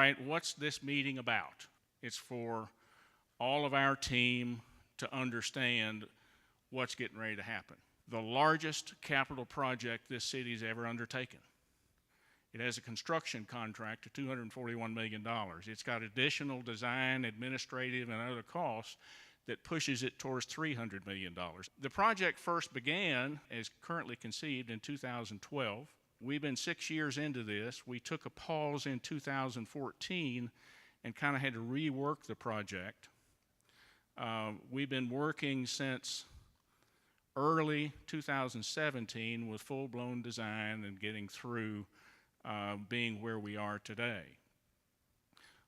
right, what's this meeting about? It's for all of our team to understand what's getting ready to happen. The largest capital project this city's ever undertaken. It has a construction contract of $241 million. It's got additional design, administrative, and other costs that pushes it towards $300 million. The project first began, as currently conceived, in 2012. We've been 6 years into this. We took a pause in 2014 and kind of had to rework the project. We've been working since early 2017 with full-blown design and getting through being where we are today.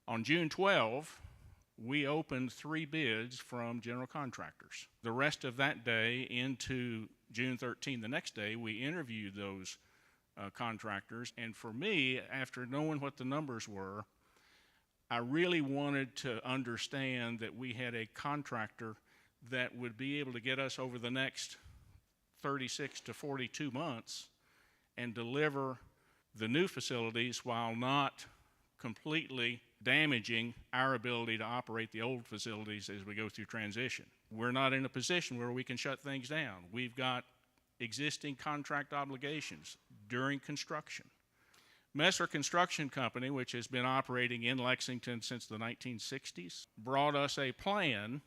On June 12, we opened 3 bids from general contractors. The rest of that day into June 13, the next day, we interviewed those contractors. And for me, after knowing what the numbers were, I really wanted to understand that we had a contractor that would be able to get us over the next 36 to 42 months and deliver the new facilities while not completely damaging our ability to operate the old facilities as we go through transition. We're not in a position where we can shut things down. We've got existing contract obligations during construction. Messer Construction Company, which has been operating in Lexington since the 1960s, brought us a plan,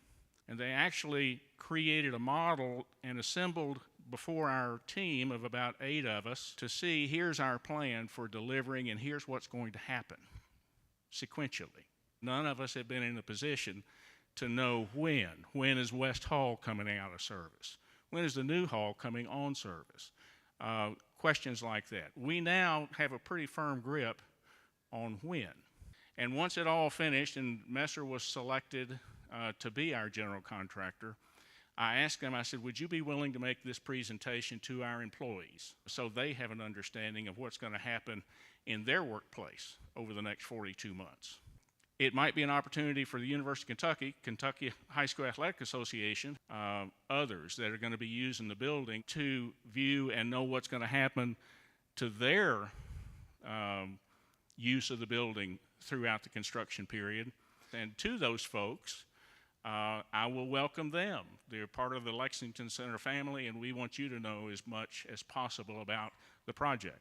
and they actually created a model and assembled before our team of about 8 of us to see, here's our plan for delivering and here's what's going to happen sequentially. None of us have been in a position to know when. When is West Hall coming out of service? When is the new hall coming on service? Questions like that. We now have a pretty firm grip on when. And once it all finished and Messer was selected to be our general contractor, I asked them, I said, would you be willing to make this presentation to our employees so they have an understanding of what's going to happen in their workplace over the next 42 months? It might be an opportunity for the University of Kentucky, Kentucky High School Athletic Association, others that are going to be using the building to view and know what's going to happen to their use of the building throughout the construction period. And to those folks, I will welcome them. They're part of the Lexington Center family, and we want you to know as much as possible about the project.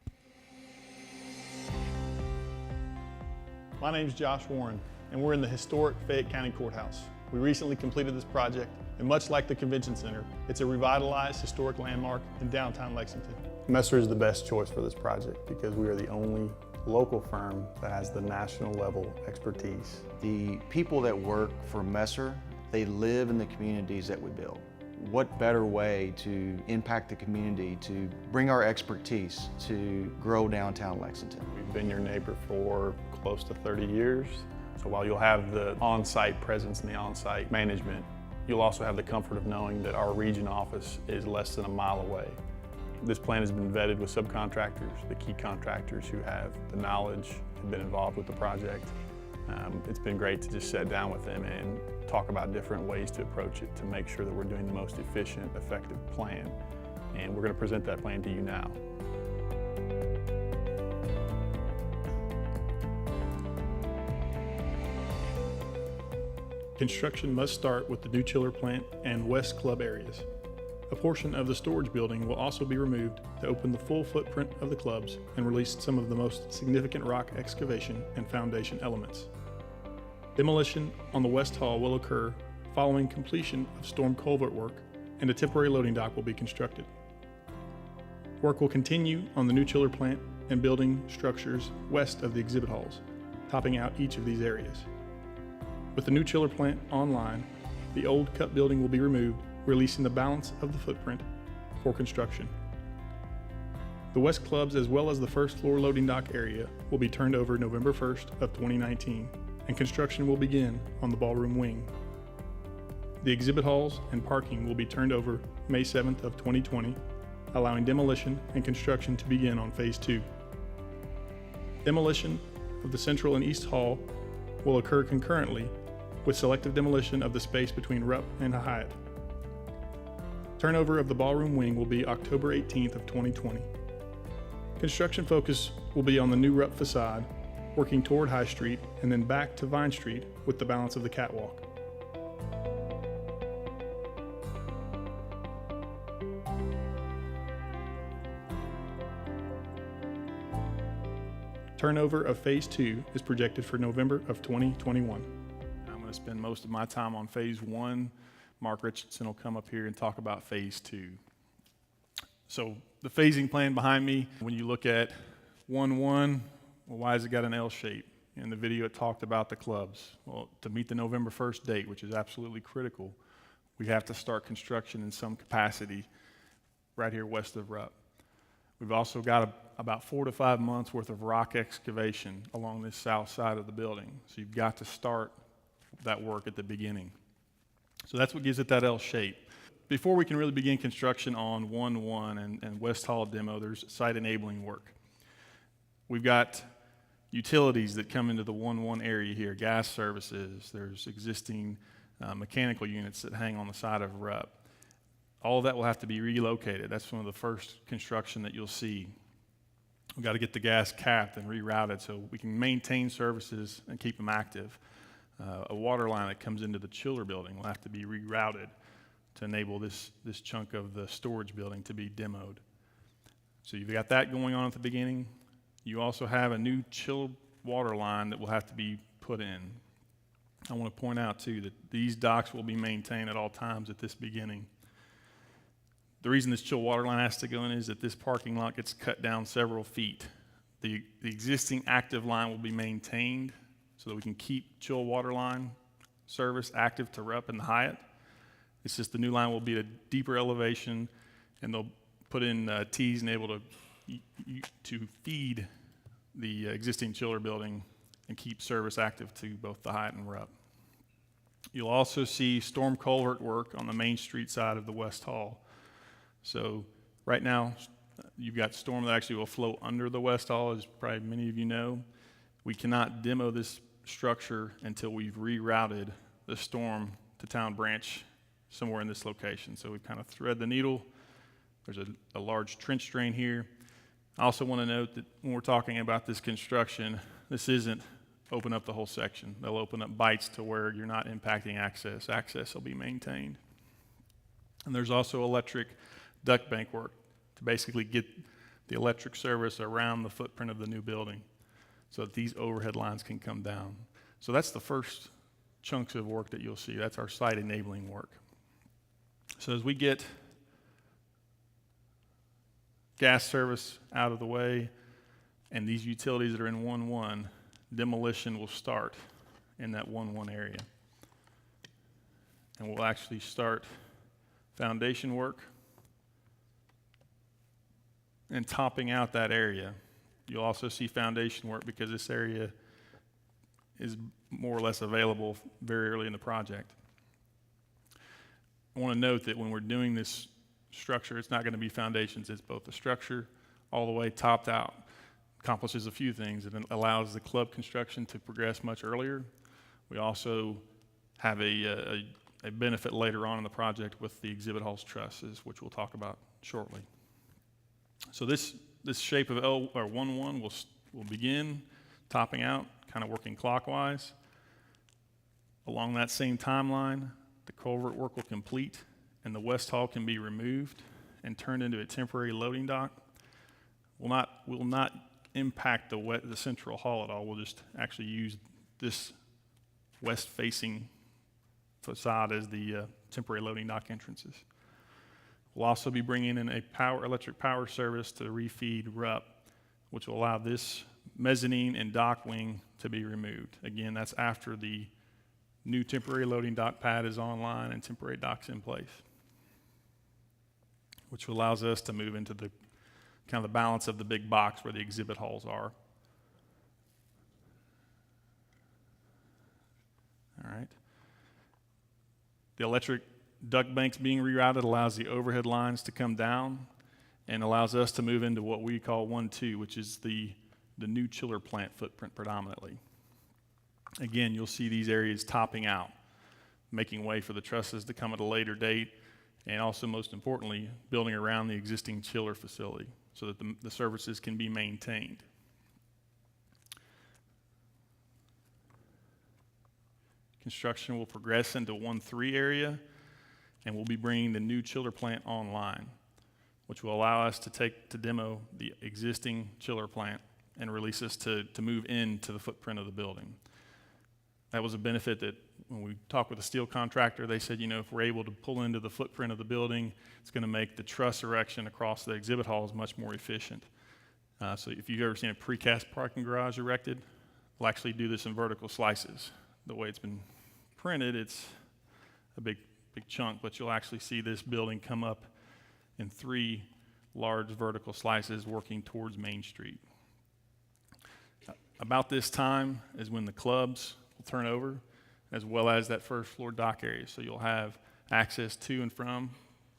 My name is Josh Warren, and we're in the historic Fayette County Courthouse. We recently completed this project, and much like the Convention Center, it's a revitalized historic landmark in downtown Lexington. Messer is the best choice for this project because we are the only local firm that has the national level expertise. The people that work for Messer, they live in the communities that we build. What better way to impact the community, to bring our expertise to grow downtown Lexington? We've been your neighbor for close to 30 years. So while you'll have the on-site presence and the on-site management, you'll also have the comfort of knowing that our region office is less than a mile away. This plan has been vetted with subcontractors, the key contractors who have the knowledge, have been involved with the project. It's been great to just sit down with them and talk about different ways to approach it to make sure that we're doing the most efficient, effective plan. And we're going to present that plan to you now. Construction must start with the new chiller plant and West Club areas. A portion of the storage building will also be removed to open the full footprint of the clubs and release some of the most significant rock excavation and foundation elements. Demolition on the West Hall will occur following completion of storm culvert work, and a temporary loading dock will be constructed. Work will continue on the new chiller plant and building structures west of the exhibit halls, topping out each of these areas. With the new chiller plant online, the old cut building will be removed, releasing the balance of the footprint for construction. The West Clubs, as well as the first floor loading dock area, will be turned over November 1st of 2019, and construction will begin on the ballroom wing. The exhibit halls and parking will be turned over May 7th of 2020, allowing demolition and construction to begin on Phase 2. Demolition of the Central and East Hall will occur concurrently with selective demolition of the space between Rupp and Hyatt. Turnover of the ballroom wing will be October 18th of 2020. Construction focus will be on the new Rupp facade, working toward High Street and then back to Vine Street with the balance of the catwalk. Turnover of Phase 2 is projected for November of 2021. I'm going to spend most of my time on Phase 1. Mark Richardson will come up here and talk about Phase 2. So the phasing plan behind me, when you look at 1-1, well, why has it got an L shape? In the video it talked about the clubs. Well, to meet the November 1st date, which is absolutely critical, we have to start construction in some capacity right here west of Rupp. We've also got about 4 to 5 months worth of rock excavation along this south side of the building. So you've got to start that work at the beginning. So that's what gives it that L shape. Before we can really begin construction on 1-1 and West Hall demo, there's site enabling work. We've got utilities that come into the 1-1 area here, gas services, there's existing mechanical units that hang on the side of Rupp. All of that will have to be relocated. That's one of the first construction that you'll see. We've got to get the gas capped and rerouted so we can maintain services and keep them active. A water line that comes into the chiller building will have to be rerouted to enable this chunk of the storage building to be demoed. So you've got that going on at the beginning. You also have a new chilled water line that will have to be put in. I want to point out too that these docks will be maintained at all times at this beginning. The reason this chill water line has to go in is that this parking lot gets cut down several feet. The existing active line will be maintained so that we can keep chill water line service active to Rupp and the Hyatt. It's just the new line will be at a deeper elevation, and they'll put in T's and able to feed the existing chiller building and keep service active to both the Hyatt and Rupp. You'll also see storm culvert work on the Main Street side of the West Hall. So right now, you've got storm that actually will flow under the West Hall, as probably many of you know. We cannot demo this structure until we've rerouted the storm to Town Branch somewhere in this location. So we've kind of thread the needle. There's a large trench drain here. I also want to note that when we're talking about this construction, this isn't open up the whole section. They'll open up bites to where you're not impacting access. Access will be maintained. And there's also electric duct bank work to basically get the electric service around the footprint of the new building so that these overhead lines can come down. So that's the first chunks of work that you'll see. That's our site enabling work. So as we get gas service out of the way and these utilities that are in 1-1, demolition will start in that 1-1 area. And we'll actually start foundation work and topping out that area. You'll also see foundation work because this area is more or less available very early in the project. I want to note that when we're doing this structure, it's not going to be foundations. It's both the structure all the way topped out. Accomplishes a few things. It allows the club construction to progress much earlier. We also have a benefit later on in the project with the exhibit halls trusses, which we'll talk about shortly. So this shape of L or 1-1 will begin topping out, kind of working clockwise. Along that same timeline, the culvert work will complete, and the West Hall can be removed and turned into a temporary loading dock. Will not impact the central hall at all. We'll just actually use this west-facing facade as the temporary loading dock entrances. We'll also be bringing in a electric power service to refeed Rupp, which will allow this mezzanine and dock wing to be removed. Again, that's after the new temporary loading dock pad is online and temporary docks in place, which allows us to move into the kind of the balance of the big box where the exhibit halls are. All right. The electric duct banks being rerouted allows the overhead lines to come down and allows us to move into what we call 1-2, which is the new chiller plant footprint predominantly. Again, you'll see these areas topping out, making way for the trusses to come at a later date, and also, most importantly, building around the existing chiller facility so that the services can be maintained. Construction will progress into 1-3 area, and we'll be bringing the new chiller plant online, which will allow us to demo the existing chiller plant and release us to move into the footprint of the building. That was a benefit that when we talked with the steel contractor, they said, if we're able to pull into the footprint of the building, it's going to make the truss erection across the exhibit halls much more efficient. So if you've ever seen a precast parking garage erected, we'll actually do this in vertical slices. The way it's been printed, it's a big chunk, but you'll actually see this building come up in 3 large vertical slices working towards Main Street. About this time is when the clubs will turn over, as well as that first floor dock area. So you'll have access to and from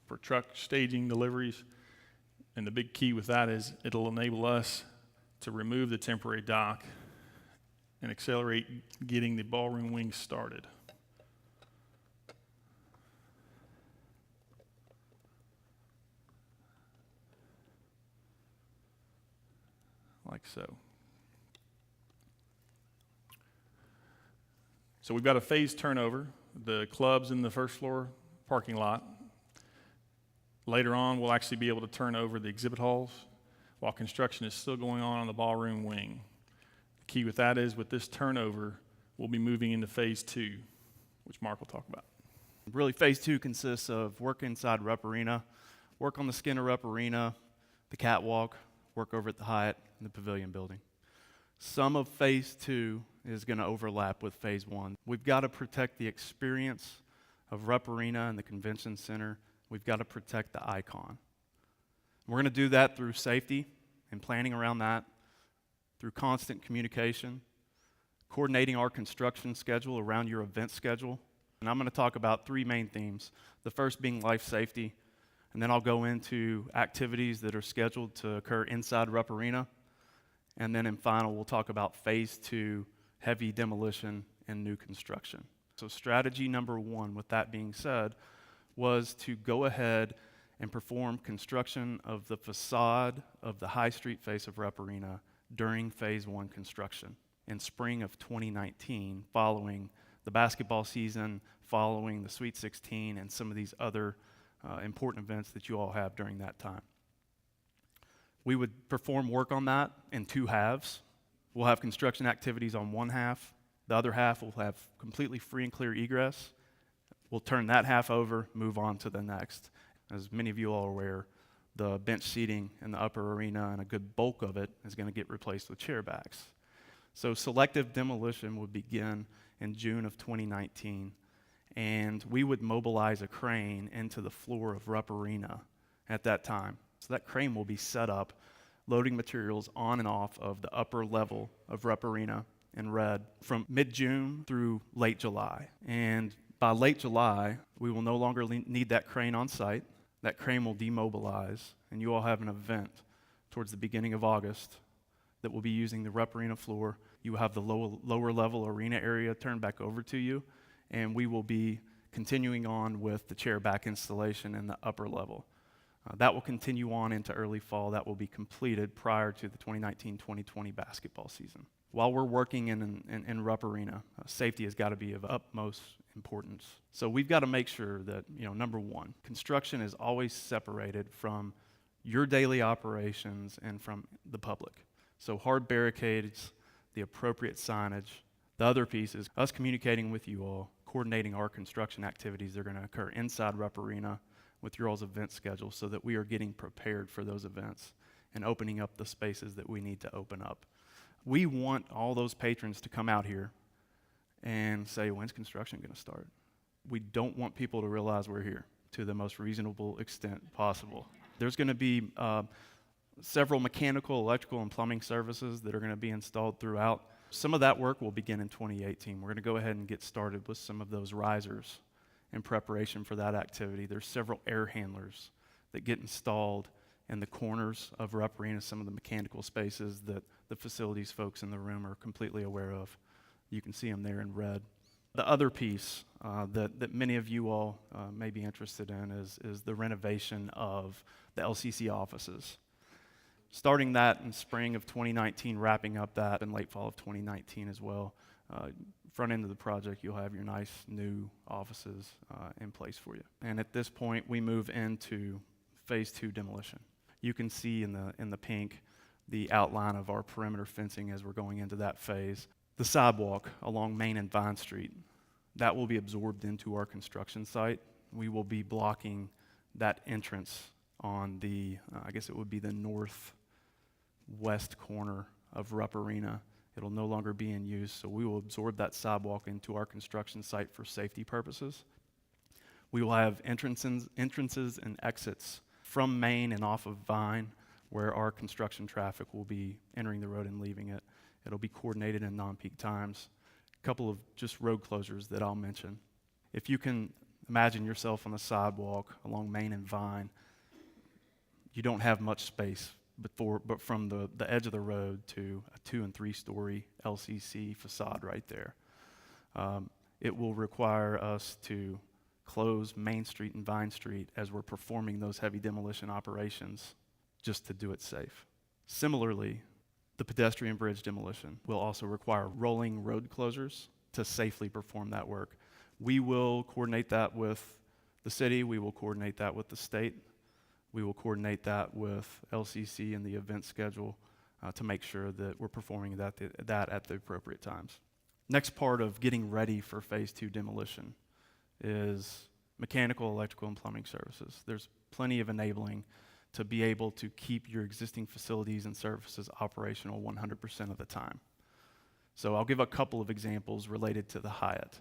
for truck staging deliveries. And the big key with that is it'll enable us to remove the temporary dock and accelerate getting the ballroom wings started. Like so. So we've got a phased turnover. The club's in the first floor parking lot. Later on, we'll actually be able to turn over the exhibit halls while construction is still going on the ballroom wing. The key with that is with this turnover, we'll be moving into phase 2, which Mark will talk about. Really, phase 2 consists of work inside Rupp Arena, work on the Skinner Rupp Arena, the catwalk, work over at the Hyatt and the Pavilion building. Some of phase 2 is going to overlap with phase 1. We've got to protect the experience of Rupp Arena and the convention center. We've got to protect the icon. We're going to do that through safety and planning around that, through constant communication, coordinating our construction schedule around your event schedule. And I'm going to talk about 3 main themes. The first being life safety, and then I'll go into activities that are scheduled to occur inside Rupp Arena. And then in final, we'll talk about phase 2, heavy demolition and new construction. So strategy number 1, with that being said, was to go ahead and perform construction of the facade of the High Street face of Rupp Arena during phase 1 construction in spring of 2019, following the basketball season, following the Sweet 16, and some of these other important events that you all have during that time. We would perform work on that in 2 halves. We'll have construction activities on one half. The other half will have completely free and clear egress. We'll turn that half over, move on to the next. As many of you all are aware, the bench seating in the upper arena and a good bulk of it is going to get replaced with chair backs. So selective demolition would begin in June of 2019, and we would mobilize a crane into the floor of Rupp Arena at that time. So that crane will be set up, loading materials on and off of the upper level of Rupp Arena in red from mid-June through late July. And by late July, we will no longer need that crane on site. That crane will demobilize, and you all have an event towards the beginning of August that will be using the Rupp Arena floor. You will have the lower level arena area turned back over to you, and we will be continuing on with the chair back installation in the upper level. That will continue on into early fall. That will be completed prior to the 2019-2020 basketball season. While we're working in Rupp Arena, safety has got to be of utmost importance. So we've got to make sure that, number 1, construction is always separated from your daily operations and from the public. So hard barricades, the appropriate signage. The other piece is us communicating with you all, coordinating our construction activities that are going to occur inside Rupp Arena with your all's event schedule so that we are getting prepared for those events and opening up the spaces that we need to open up. We want all those patrons to come out here and say, when's construction going to start? We don't want people to realize we're here to the most reasonable extent possible. There's going to be several mechanical, electrical, and plumbing services that are going to be installed throughout. Some of that work will begin in 2018. We're going to go ahead and get started with some of those risers in preparation for that activity. There's several air handlers that get installed in the corners of Rupp Arena, some of the mechanical spaces that the facilities folks in the room are completely aware of. You can see them there in red. The other piece that many of you all may be interested in is the renovation of the LCC offices. Starting that in spring of 2019, wrapping up that in late fall of 2019 as well. front end of the project, you'll have your nice new offices in place for you. And at this point, we move into phase 2 demolition. You can see in the pink the outline of our perimeter fencing as we're going into that phase. The sidewalk along Main and Vine Street, that will be absorbed into our construction site. We will be blocking that entrance on the, I guess it would be the northwest corner of Rupp Arena. It'll no longer be in use, so we will absorb that sidewalk into our construction site for safety purposes. We will have entrances and exits from Main and off of Vine, where our construction traffic will be entering the road and leaving it. It'll be coordinated in non-peak times. A couple of just road closures that I'll mention. If you can imagine yourself on the sidewalk along Main and Vine, you don't have much space but from the edge of the road to a 2- and 3-story LCC facade right there. It will require us to close Main Street and Vine Street as we're performing those heavy demolition operations just to do it safe. Similarly, the pedestrian bridge demolition will also require rolling road closures to safely perform that work. We will coordinate that with the city, we will coordinate that with the state, we will coordinate that with LCC and the event schedule to make sure that we're performing that at the appropriate times. Next part of getting ready for phase 2 demolition is mechanical, electrical, and plumbing services. There's plenty of enabling to be able to keep your existing facilities and services operational 100% of the time. So I'll give a couple of examples related to the Hyatt.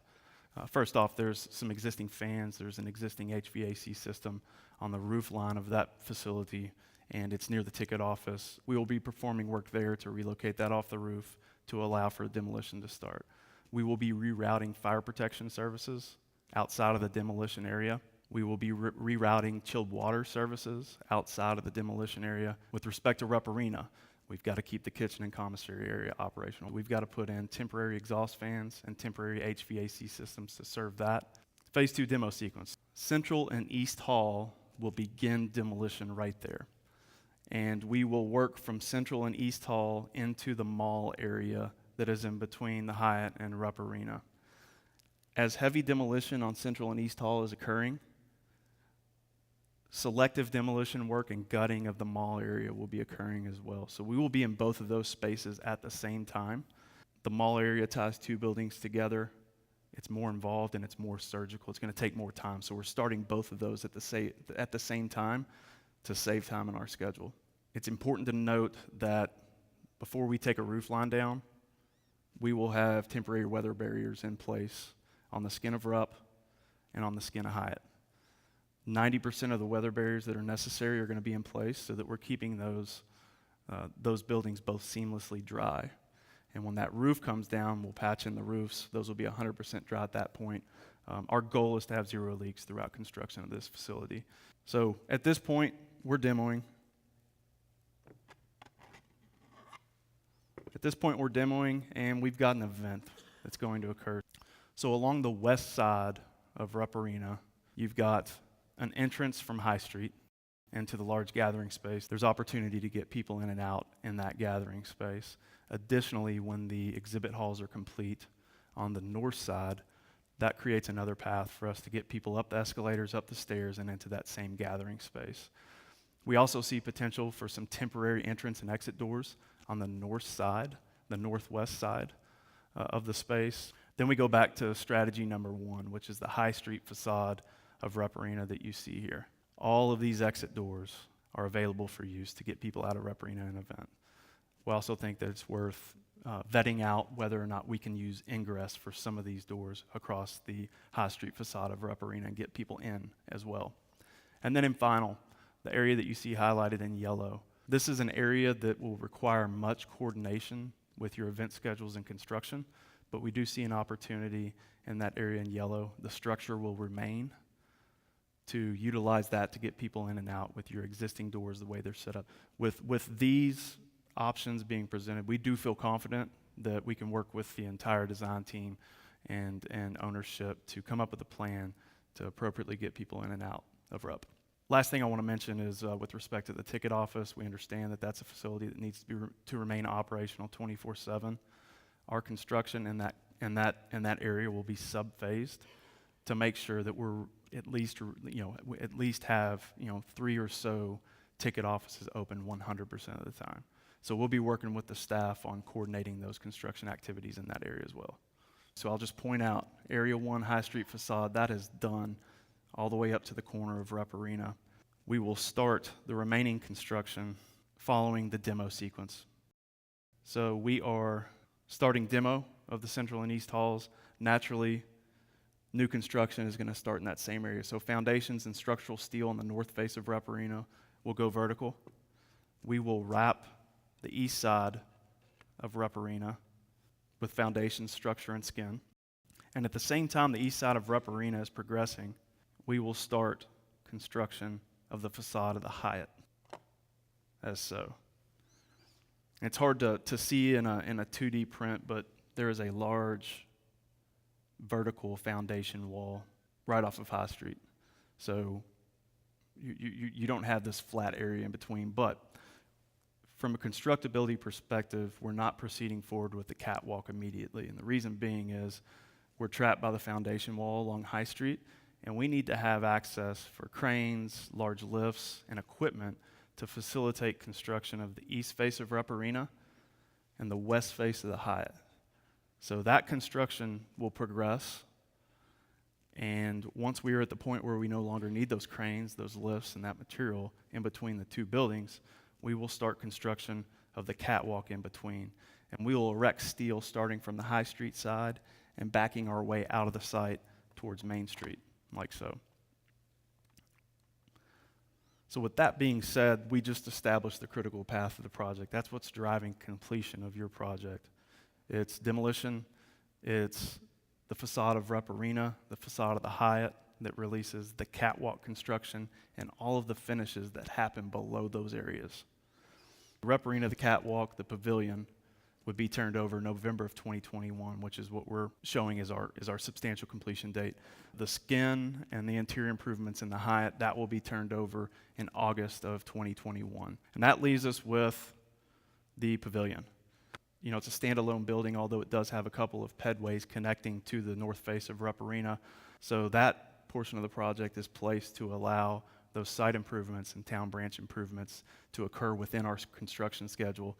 First off, there's some existing fans. There's an existing HVAC system on the roof line of that facility, and it's near the ticket office. We will be performing work there to relocate that off the roof to allow for demolition to start. We will be rerouting fire protection services outside of the demolition area. We will be rerouting chilled water services outside of the demolition area. With respect to Rupp Arena, we've got to keep the kitchen and commissary area operational. We've got to put in temporary exhaust fans and temporary HVAC systems to serve that. Phase 2 demo sequence. Central and East Hall will begin demolition right there. And we will work from Central and East Hall into the mall area that is in between the Hyatt and Rupp Arena. As heavy demolition on Central and East Hall is occurring, selective demolition work and gutting of the mall area will be occurring as well. So we will be in both of those spaces at the same time. The mall area ties 2 buildings together. It's more involved and it's more surgical. It's going to take more time. So we're starting both of those at the same time to save time in our schedule. It's important to note that before we take a roof line down, we will have temporary weather barriers in place on the skin of Rupp and on the skin of Hyatt. 90% of the weather barriers that are necessary are going to be in place so that we're keeping those buildings both seamlessly dry. And when that roof comes down, we'll patch in the roofs. Those will be 100% dry at that point. Our goal is to have 0 leaks throughout construction of this facility. So at this point, we're demoing. And we've got an event that's going to occur. So along the west side of Rupp Arena, you've got an entrance from High Street into the large gathering space. There's opportunity to get people in and out in that gathering space. Additionally, when the exhibit halls are complete on the north side, that creates another path for us to get people up the escalators, up the stairs, and into that same gathering space. We also see potential for some temporary entrance and exit doors on the north side, the northwest side of the space. Then we go back to strategy number 1, which is the High Street facade of Rupp Arena that you see here. All of these exit doors are available for use to get people out of Rupp Arena in an event. We also think that it's worth vetting out whether or not we can use ingress for some of these doors across the High Street facade of Rupp Arena and get people in as well. And then in final, the area that you see highlighted in yellow. This is an area that will require much coordination with your event schedules and construction, but we do see an opportunity in that area in yellow. The structure will remain to utilize that to get people in and out with your existing doors the way they're set up. With these options being presented, we do feel confident that we can work with the entire design team and ownership to come up with a plan to appropriately get people in and out of Rupp. Last thing I want to mention is with respect to the ticket office, we understand that that's a facility that needs to remain operational 24/7. Our construction in that area will be sub-phased to make sure that we're at least, we at least have, 3 or so ticket offices open 100% of the time. So we'll be working with the staff on coordinating those construction activities in that area as well. So I'll just point out, Area 1 High Street facade, that is done all the way up to the corner of Rep Arena. We will start the remaining construction following the demo sequence. So we are starting demo of the central and east halls. Naturally, new construction is going to start in that same area. So foundations and structural steel on the north face of Rep Arena will go vertical. We will wrap the east side of Rep Arena with foundation, structure, and skin. And at the same time the east side of Rep Arena is progressing, we will start construction of the facade of the Hyatt as so. It's hard to see in a 2D print, but there is a large vertical foundation wall right off of High Street. So you don't have this flat area in between, but from a constructability perspective, we're not proceeding forward with the catwalk immediately. And the reason being is we're trapped by the foundation wall along High Street, and we need to have access for cranes, large lifts, and equipment to facilitate construction of the east face of Rep Arena and the west face of the Hyatt. So that construction will progress, and once we are at the point where we no longer need those cranes, those lifts, and that material in between the two buildings, we will start construction of the catwalk in between. And we will erect steel starting from the High Street side and backing our way out of the site towards Main Street, like so. So with that being said, we just established the critical path of the project. That's what's driving completion of your project. It's demolition, it's the facade of Rep Arena, the facade of the Hyatt that releases the catwalk construction, and all of the finishes that happen below those areas. Rep Arena, the catwalk, the pavilion would be turned over November of 2021, which is what we're showing as our substantial completion date. The skin and the interior improvements in the Hyatt, that will be turned over in August of 2021. And that leaves us with the pavilion. It's a standalone building, although it does have a couple of pedways connecting to the north face of Rep Arena. So that portion of the project is placed to allow those site improvements and town branch improvements to occur within our construction schedule